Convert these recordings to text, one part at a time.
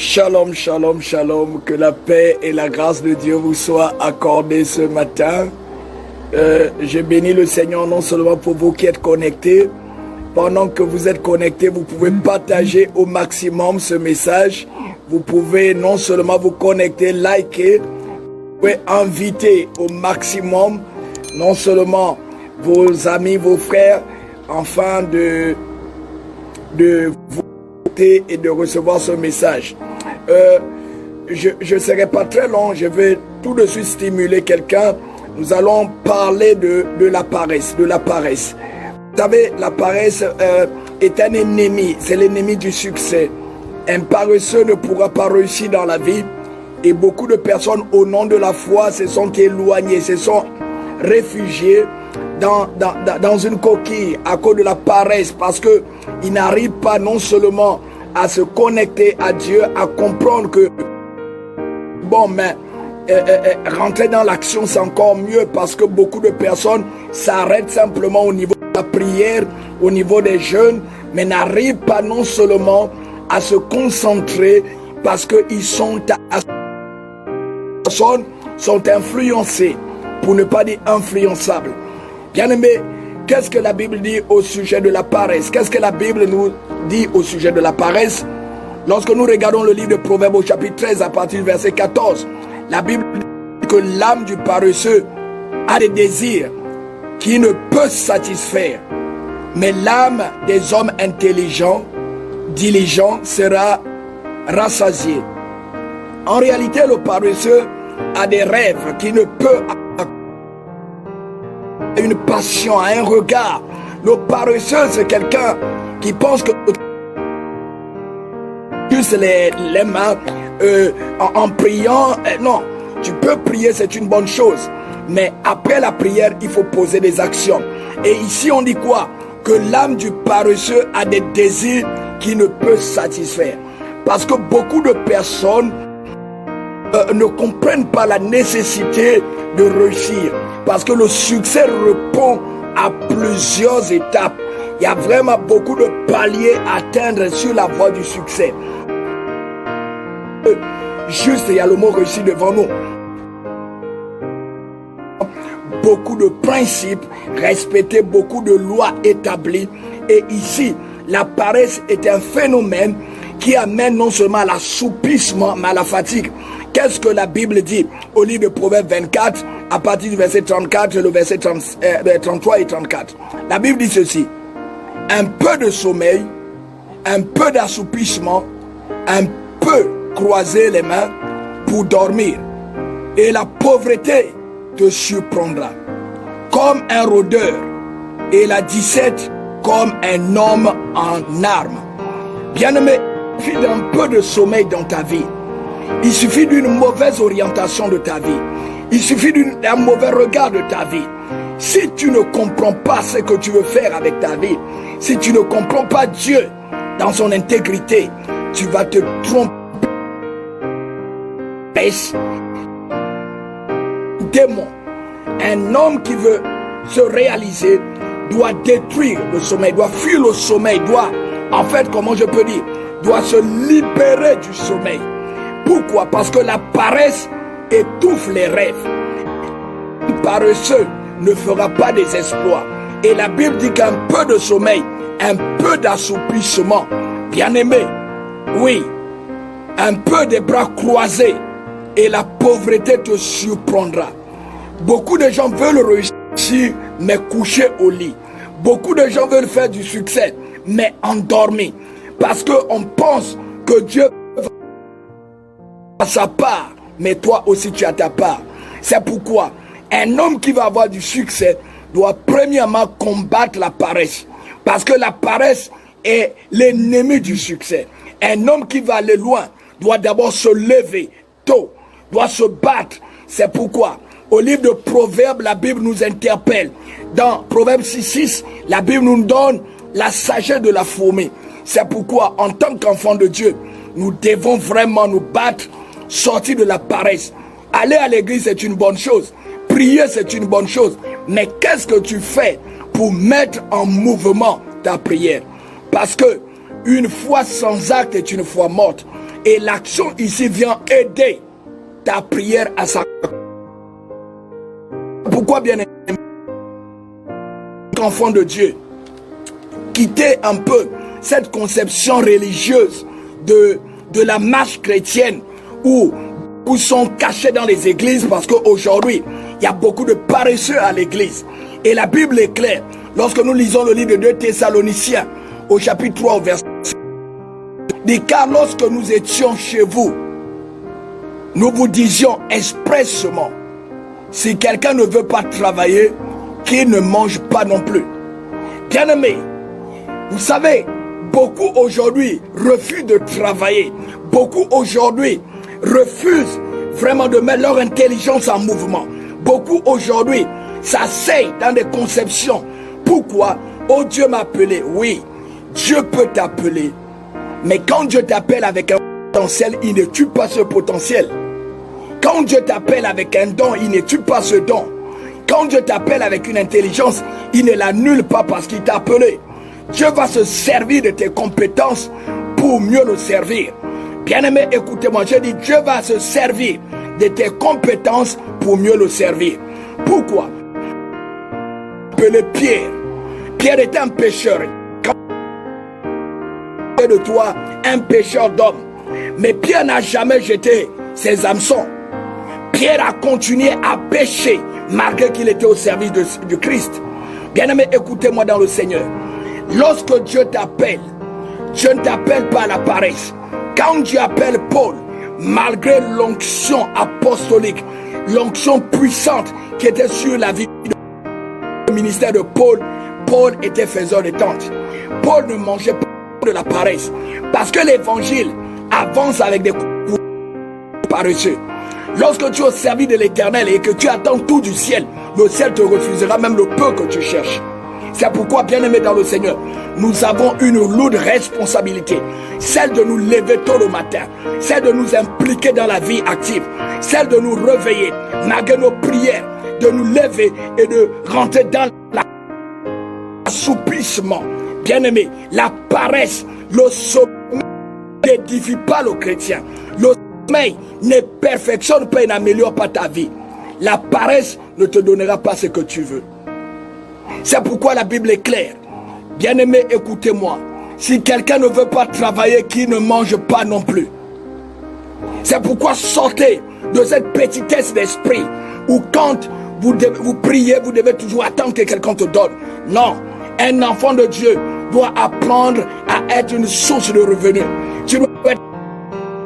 Shalom, shalom, shalom. Que la paix et la grâce de Dieu vous soient accordées ce matin. Je bénis le Seigneur non seulement pour vous qui êtes connectés. Pendant que vous êtes connectés, vous pouvez partager au maximum ce message. Vous pouvez non seulement vous connecter, liker, vous pouvez inviter au maximum non seulement vos amis, vos frères, afin de vous écouter et de recevoir ce message. Je ne serai pas très long, je vais tout de suite stimuler quelqu'un. Nous allons parler de la paresse, Vous savez, la paresse est un ennemi, c'est l'ennemi du succès. Un paresseux ne pourra pas réussir dans la vie et beaucoup de personnes au nom de la foi se sont éloignées, se sont réfugiées dans une coquille à cause de la paresse parce qu'ils n'arrivent pas non seulement à se connecter à Dieu, à comprendre que rentrer dans l'action c'est encore mieux parce que beaucoup de personnes s'arrêtent simplement au niveau de la prière, au niveau des jeûnes, mais n'arrivent pas non seulement à se concentrer parce qu'ils sont influencés, pour ne pas dire influençables. Bien-aimés, qu'est-ce que la Bible dit au sujet de la paresse? Qu'est-ce que la Bible nous dit au sujet de la paresse? Lorsque nous regardons le livre de Proverbes au chapitre 13 à partir du verset 14, la Bible dit que l'âme du paresseux a des désirs qui ne peut satisfaire, mais l'âme des hommes intelligents, diligents, sera rassasiée. En réalité, le paresseux a des rêves qui ne peut une passion, un regard. Le paresseux, c'est quelqu'un qui pense que juste les mains en priant, non, tu peux prier, c'est une bonne chose, mais après la prière, il faut poser des actions. Et ici, on dit quoi? Que l'âme du paresseux a des désirs qui ne peut satisfaire. Parce que beaucoup de personnes ne comprennent pas la nécessité de réussir. Parce que le succès répond à plusieurs étapes. Il y a vraiment beaucoup de paliers à atteindre sur la voie du succès. Juste, il y a le mot réussir devant nous. Beaucoup de principes, respecter beaucoup de lois établies. Et ici, la paresse est un phénomène qui amène non seulement à l'assoupissement, mais à la fatigue. Qu'est-ce que la Bible dit au livre de Proverbes 24, à partir du verset 34, le verset 33 et 34? La Bible dit ceci: un peu de sommeil, un peu d'assoupissement, un peu croiser les mains pour dormir, et la pauvreté te surprendra comme un rôdeur, et la disette comme un homme en armes. Bien-aimé, il suffit d'un peu de sommeil dans ta vie. Il suffit d'une mauvaise orientation de ta vie. Il suffit d'un mauvais regard de ta vie. Si tu ne comprends pas ce que tu veux faire avec ta vie, si tu ne comprends pas Dieu dans son intégrité, tu vas te tromper. Démon. Un homme qui veut se réaliser doit détruire le sommeil, doit fuir le sommeil, doit, en fait, comment je peux dire, doit se libérer du sommeil. Pourquoi? Parce que la paresse étouffe les rêves. Un paresseux ne fera pas des exploits. Et la Bible dit qu'un peu de sommeil, un peu d'assouplissement, bien-aimé, oui, un peu des bras croisés, et la pauvreté te surprendra. Beaucoup de gens veulent réussir, mais couchés au lit. Beaucoup de gens veulent faire du succès, mais endormis. Parce qu'on pense que Dieu a sa part, mais toi aussi tu as ta part. C'est pourquoi un homme qui va avoir du succès doit premièrement combattre la paresse. Parce que la paresse est l'ennemi du succès. Un homme qui va aller loin doit d'abord se lever tôt, doit se battre. C'est pourquoi au livre de Proverbes, la Bible nous interpelle. Dans Proverbes 6.6, la Bible nous donne la sagesse de la fourmi. C'est pourquoi, en tant qu'enfants de Dieu, nous devons vraiment nous battre, sortir de la paresse. Aller à l'église, c'est une bonne chose. Prier, c'est une bonne chose. Mais qu'est-ce que tu fais pour mettre en mouvement ta prière? Parce que une foi sans acte est une foi morte. Et l'action ici vient aider ta prière à sa... Pourquoi bien aimé, enfant de Dieu, quitter un peu cette conception religieuse de la marche chrétienne où sont cachés dans les églises, parce qu'aujourd'hui, il y a beaucoup de paresseux à l'église. Et la Bible est claire. Lorsque nous lisons le livre de 2 Thessaloniciens, au chapitre 3, au verset 10, dit, car lorsque nous étions chez vous, nous vous disions expressément, si quelqu'un ne veut pas travailler, qu'il ne mange pas non plus. Bien-aimés, vous savez, beaucoup aujourd'hui refusent de travailler. Beaucoup aujourd'hui refusent vraiment de mettre leur intelligence en mouvement. Beaucoup aujourd'hui s'asseyent dans des conceptions. Pourquoi? Oh, Dieu m'a appelé. Oui, Dieu peut t'appeler. Mais quand Dieu t'appelle avec un potentiel, il ne tue pas ce potentiel. Quand Dieu t'appelle avec un don, il ne tue pas ce don. Quand Dieu t'appelle avec une intelligence, il ne l'annule pas parce qu'il t'a appelé. Dieu va se servir de tes compétences pour mieux le servir. Bien-aimé, écoutez-moi, je dis, Dieu va se servir de tes compétences pour mieux le servir. Pourquoi? Appelé Pierre. Pierre était un pécheur. Quand de toi, un pécheur d'homme. Mais Pierre n'a jamais jeté ses hameçons. Pierre a continué à pécher malgré qu'il était au service du Christ. Bien-aimé, écoutez-moi dans le Seigneur. Lorsque Dieu t'appelle, Dieu ne t'appelle pas à la paresse. Quand Dieu appelle Paul, malgré l'onction apostolique, l'onction puissante qui était sur la vie du ministère de Paul, Paul était faiseur de tentes. Paul ne mangeait pas de la paresse. Parce que l'évangile avance avec des coups paresseux. Lorsque tu es au service de l'Éternel et que tu attends tout du ciel, le ciel te refusera même le peu que tu cherches. C'est pourquoi, bien-aimés dans le Seigneur, nous avons une lourde responsabilité. Celle de nous lever tôt le matin, celle de nous impliquer dans la vie active, celle de nous réveiller, malgré nos prières, de nous lever et de rentrer dans l'assoupissement. Bien-aimés, la paresse, le sommeil n'édifie pas le chrétien. Le sommeil ne perfectionne pas et n'améliore pas ta vie. La paresse ne te donnera pas ce que tu veux. C'est pourquoi la Bible est claire. Bien-aimé, écoutez-moi. Si quelqu'un ne veut pas travailler, qu'il ne mange pas non plus. C'est pourquoi sortez de cette petitesse d'esprit où quand vous priez, vous devez toujours attendre que quelqu'un te donne. Non, un enfant de Dieu doit apprendre à être une source de revenus. Tu dois être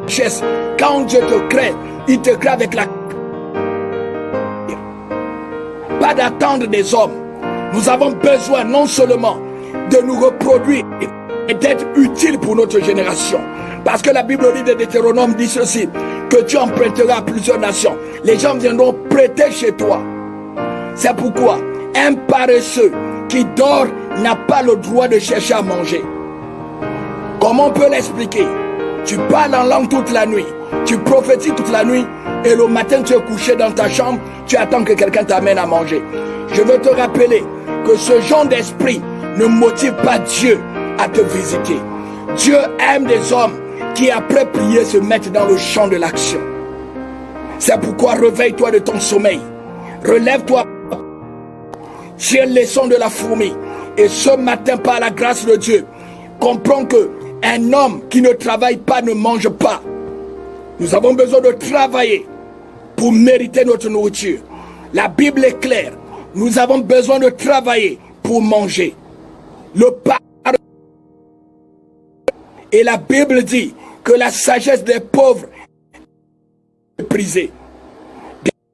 richesse. Quand Dieu te crée, il te crée avec la... Pas d'attendre des hommes. Nous avons besoin non seulement de nous reproduire et d'être utiles pour notre génération. Parce que la Bible au livre de Deutéronome dit ceci, que tu emprunteras à plusieurs nations. Les gens viendront prêter chez toi. C'est pourquoi un paresseux qui dort n'a pas le droit de chercher à manger. Comment on peut l'expliquer? Tu parles en langue toute la nuit, tu prophétises toute la nuit et le matin tu es couché dans ta chambre, tu attends que quelqu'un t'amène à manger. Je veux te rappeler que ce genre d'esprit ne motive pas Dieu à te visiter. Dieu aime des hommes qui après prier se mettent dans le champ de l'action. C'est pourquoi réveille-toi de ton sommeil. Relève-toi. Tire les leçons de la fourmi. Et ce matin, par la grâce de Dieu, comprends que un homme qui ne travaille pas ne mange pas. Nous avons besoin de travailler pour mériter notre nourriture. La Bible est claire. Nous avons besoin de travailler pour manger. Le pain. Et la Bible dit que la sagesse des pauvres est prisée.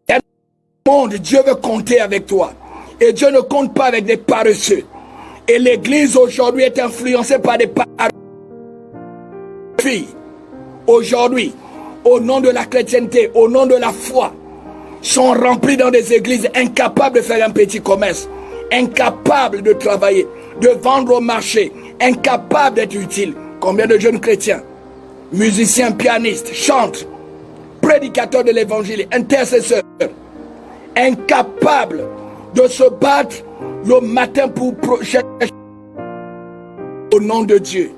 Dans le monde, Dieu veut compter avec toi. Et Dieu ne compte pas avec des paresseux. Et l'église aujourd'hui est influencée par des paresseux. Aujourd'hui, au nom de la chrétienté, au nom de la foi, sont remplis dans des églises incapables de faire un petit commerce, incapables de travailler, de vendre au marché, incapables d'être utiles. Combien de jeunes chrétiens, musiciens, pianistes, chantent, prédicateurs de l'évangile, intercesseurs, incapables de se battre le matin pour chercher au nom de Dieu.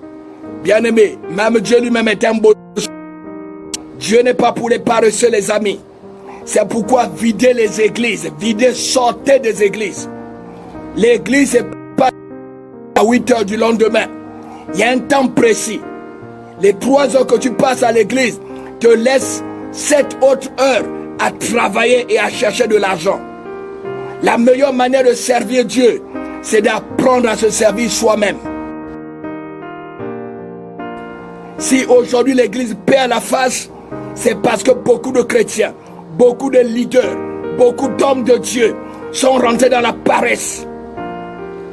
Bien-aimé, même Dieu lui-même est un beau Dieu n'est pas pour les paresseux, les amis. C'est pourquoi videz les églises. Videz, sortez des églises. L'église n'est pas à 8 heures du lendemain. Il y a un temps précis. Les 3 heures que tu passes à l'église te laissent 7 autres heures à travailler et à chercher de l'argent. La meilleure manière de servir Dieu, c'est d'apprendre à se servir soi-même. Si aujourd'hui l'église perd la face, c'est parce que beaucoup de chrétiens, beaucoup de leaders, beaucoup d'hommes de Dieu sont rentrés dans la paresse.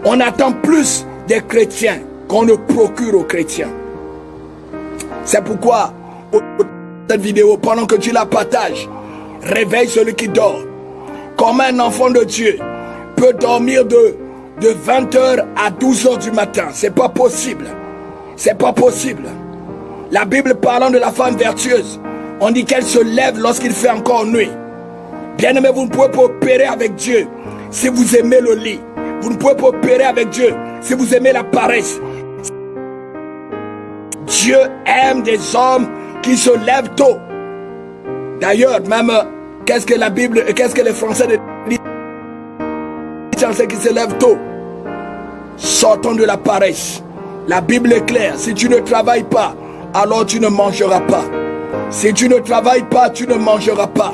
On attend plus des chrétiens qu'on ne procure aux chrétiens. C'est pourquoi, cette vidéo, pendant que tu la partages, réveille celui qui dort. Comment un enfant de Dieu peut dormir de 20h à 12h du matin? C'est pas possible. C'est pas possible. La Bible parlant de la femme vertueuse, on dit qu'elle se lève lorsqu'il fait encore nuit. Bien aimé, vous ne pouvez pas opérer avec Dieu si vous aimez le lit. Vous ne pouvez pas opérer avec Dieu si vous aimez la paresse. Dieu aime des hommes qui se lèvent tôt. D'ailleurs, même, qu'est-ce que la Bible, qu'est-ce que les Français disent? C'est qui se lèvent tôt. Sortons de la paresse. La Bible est claire. Si tu ne travailles pas, alors tu ne mangeras pas. Si tu ne travailles pas, tu ne mangeras pas.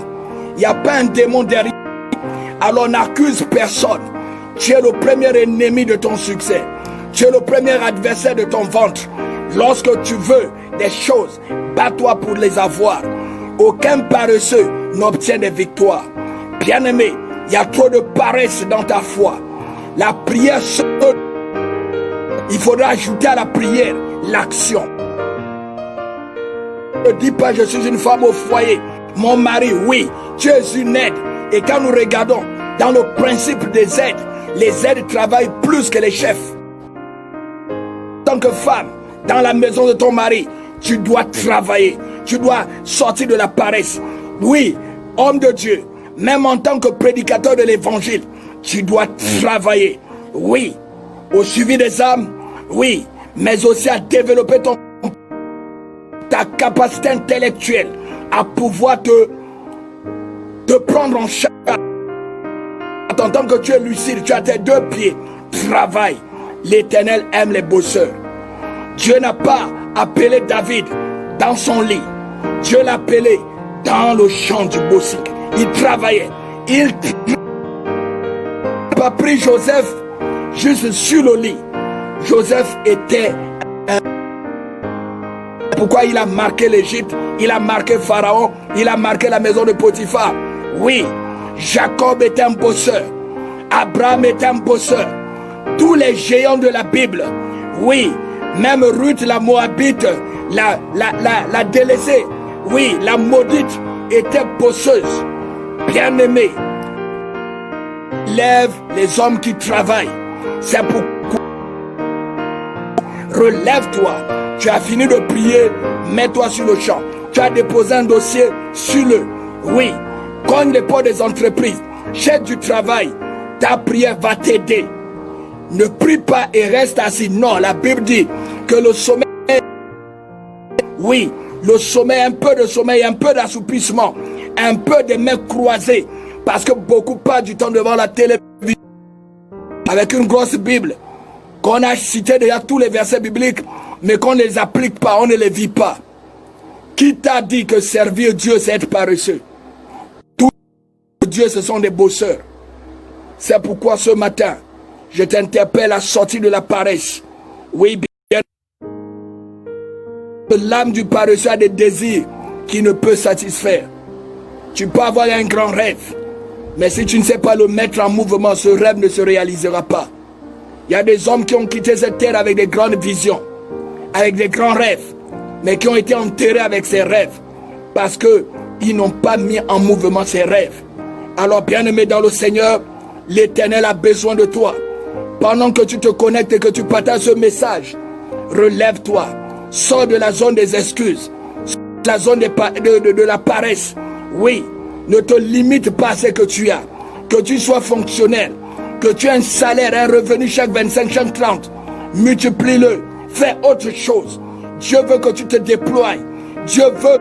Il n'y a pas un démon derrière. Alors n'accuse personne. Tu es le premier ennemi de ton succès. Tu es le premier adversaire de ton ventre. Lorsque tu veux des choses, bats-toi pour les avoir. Aucun paresseux n'obtient des victoires. Bien-aimé, il y a trop de paresse dans ta foi. La prière seule, il faudra ajouter à la prière l'action. Ne dis pas je suis une femme au foyer. Mon mari, oui, tu es une aide. Et quand nous regardons dans le principe des aides, les aides travaillent plus que les chefs. En tant que femme, dans la maison de ton mari, tu dois travailler. Tu dois sortir de la paresse. Oui, homme de Dieu, même en tant que prédicateur de l'évangile, tu dois travailler. Oui, au suivi des âmes, oui, mais aussi à développer ta capacité intellectuelle à pouvoir te prendre en charge. En tant que tu es lucide, tu as tes 2 pieds. Travaille. L'Éternel aime les bosseurs. Dieu n'a pas appelé David dans son lit. Dieu l'a appelé dans le champ du bosik. Il travaillait. Il n'a pas pris Joseph juste sur le lit. Joseph était pourquoi il a marqué l'Égypte, il a marqué Pharaon, il a marqué la maison de Potiphar. Oui, Jacob est un bosseur. Abraham est un bosseur. Tous les géants de la Bible. Oui, même Ruth la Moabite, la délaissée. Oui, la maudite était bosseuse. Bien-aimée, lève les hommes qui travaillent. C'est pourquoi relève-toi. Tu as fini de prier, mets-toi sur le champ. Tu as déposé un dossier sur le. Oui, cogne les portes des entreprises. Cherche du travail. Ta prière va t'aider. Ne prie pas et reste assis. Non, la Bible dit que le sommeil. Oui, le sommeil, un peu de sommeil, un peu d'assoupissement, un peu de mains croisées. Parce que beaucoup passent du temps devant la télévision avec une grosse Bible. Qu'on a cité déjà tous les versets bibliques, mais qu'on ne les applique pas, on ne les vit pas. Qui t'a dit que servir Dieu, c'est être paresseux? Tout Dieu, ce sont des bosseurs. C'est pourquoi ce matin, je t'interpelle à sortir de la paresse. Oui, bien. L'âme du paresseux a des désirs qui ne peut satisfaire. Tu peux avoir un grand rêve, mais si tu ne sais pas le mettre en mouvement, ce rêve ne se réalisera pas. Il y a des hommes qui ont quitté cette terre avec des grandes visions, avec des grands rêves, mais qui ont été enterrés avec ces rêves, parce qu'ils n'ont pas mis en mouvement ces rêves. Alors, bien-aimé dans le Seigneur, l'Éternel a besoin de toi. Pendant que tu te connectes et que tu partages ce message, relève-toi, sors de la zone des excuses, de la zone de la paresse. Oui, ne te limite pas à ce que tu as, que tu sois fonctionnel, que tu aies un salaire, un revenu chaque 25, chaque 30, multiplie-le, fais autre chose. Dieu veut que tu te déploies. Dieu veut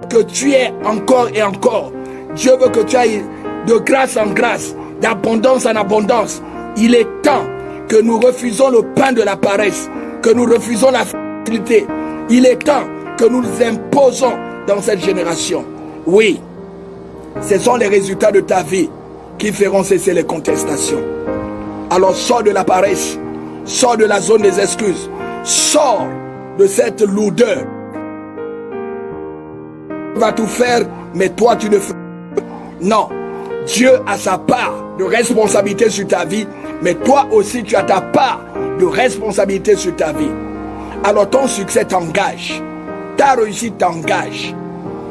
que tu aies encore et encore. Dieu veut que tu ailles de grâce en grâce, d'abondance en abondance. Il est temps que nous refusons le pain de la paresse, que nous refusons la facilité. Il est temps que nous nous imposons dans cette génération. Oui, ce sont les résultats de ta vie qui feront cesser les contestations. Alors sors de la paresse, sors de la zone des excuses, sors de cette lourdeur. Tu vas tout faire, mais toi tu ne fais pas. Non, Dieu a sa part de responsabilité sur ta vie, mais toi aussi tu as ta part de responsabilité sur ta vie. Alors ton succès t'engage, ta réussite t'engage.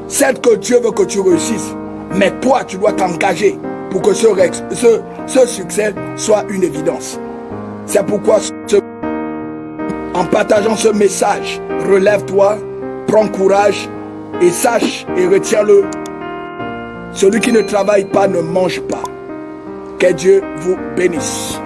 C'est que Dieu veut que tu réussisses, mais toi tu dois t'engager pour que ce succès soit une évidence. C'est pourquoi en partageant ce message, relève-toi, prends courage et sache et retiens-le. Celui qui ne travaille pas ne mange pas. Que Dieu vous bénisse.